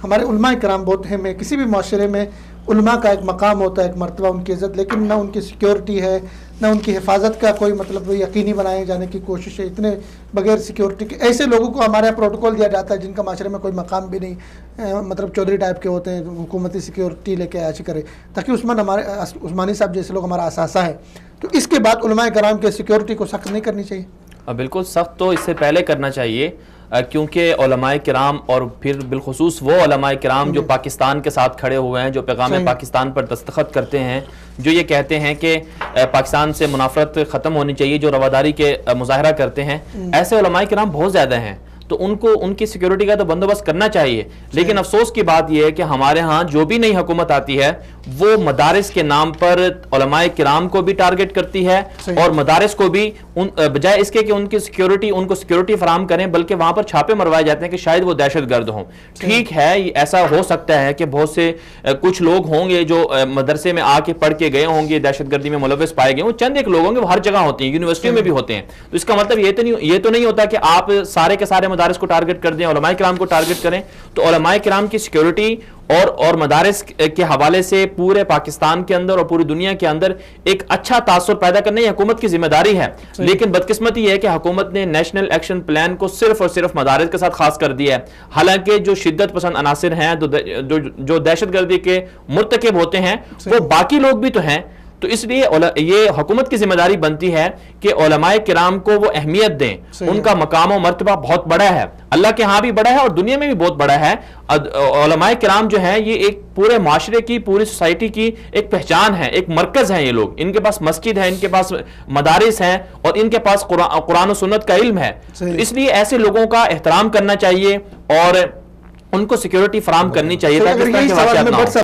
ہمارے علماء کرام بہت اہم ہیں. کسی بھی معاشرے میں علماء کا ایک مقام ہوتا ہے، ایک مرتبہ، ان کی عزت، لیکن نہ ان کی سیکیورٹی ہے، نہ ان کی حفاظت کا کوئی مطلب یقینی بنائے جانے کی کوشش ہے. اتنے بغیر سیکیورٹی کے ایسے لوگوں کو ہمارے یہاں پروٹوکول دیا جاتا ہے جن کا معاشرے میں کوئی مقام بھی نہیں، مطلب چودھری ٹائپ کے ہوتے ہیں، حکومتی سیکیورٹی لے کے عیاشی کرے. تاکہ عثمانی صاحب جیسے لوگ ہمارا اثاثہ ہے. تو اس کے بعد علماء کرام کے سیکیورٹی کو سخت نہیں کرنی چاہیے؟ بالکل سخت تو اس سے پہلے کرنا چاہیے، کیونکہ علماء کرام اور پھر بالخصوص وہ علماء کرام جو پاکستان کے ساتھ کھڑے ہوئے ہیں، جو پیغام پاکستان پر دستخط کرتے ہیں، جو یہ کہتے ہیں کہ پاکستان سے منافرت ختم ہونی چاہیے، جو رواداری کے مظاہرہ کرتے ہیں، ایسے علماء کرام بہت زیادہ ہیں. تو ان کی سیکیورٹی کا تو بندوبست کرنا چاہیے. لیکن افسوس کی بات یہ ہے کہ ہمارے ہاں جو بھی نئی حکومت آتی ہے وہ مدارس کے نام پر علماء کرام کو بھی ٹارگٹ کرتی ہے، اور مدارس کو بھی بجائے اس کے کہ ان کو سیکیورٹی فراہم کریں، بلکہ وہاں پر چھاپے مروائے جاتے ہیں کہ شاید وہ دہشت گرد ہوں. ٹھیک ہے، ایسا ہو سکتا ہے کہ بہت سے کچھ لوگ ہوں گے جو مدرسے میں آ کے پڑھ کے گئے ہوں گے، دہشت گردی میں ملوث پائے گئے، وہ چند ایک لوگ ہوں گے، وہ ہر جگہ ہوتے ہیں، یونیورسٹیوں میں بھی ہوتے ہیں. تو اس کا مطلب یہ تو نہیں ہوتا کہ آپ سارے کے سارے مدارس کو ٹارگٹ کر دیں، علماء کرام کو ٹارگٹ کریں. تو علماء کرام کی سیکیورٹی اور مدارس کے حوالے سے پورے پاکستان کے اندر اور پوری دنیا کے اندر ایک اچھا تاثر پیدا کرنا یہ حکومت کی ذمہ داری ہے. لیکن بدقسمتی یہ ہے کہ حکومت نے نیشنل ایکشن پلان کو صرف اور صرف مدارس کے ساتھ خاص کر دیا ہے. حالانکہ جو شدت پسند عناصر ہیں، جو دہشت گردی کے مرتکب ہوتے ہیں، وہ باقی لوگ بھی تو ہیں. تو اس لیے یہ حکومت کی ذمہ داری بنتی ہے کہ علماء کرام کو وہ اہمیت دیں. ان کا مقام و مرتبہ بہت بڑا ہے، اللہ کے ہاں بھی بڑا ہے اور دنیا میں بھی بہت بڑا ہے. علماء کرام جو ہیں یہ ایک پورے معاشرے کی، پوری سوسائٹی کی ایک پہچان ہے، ایک مرکز ہیں. یہ لوگ، ان کے پاس مسجد ہے، ان کے پاس مدارس ہیں، اور ان کے پاس قرآن و سنت کا علم ہے. اس لیے ایسے لوگوں کا احترام کرنا چاہیے اور ان کو سیکیورٹی فراہم کرنی چاہیے تاکہ اس طرح کے واقعات نہ ہوں.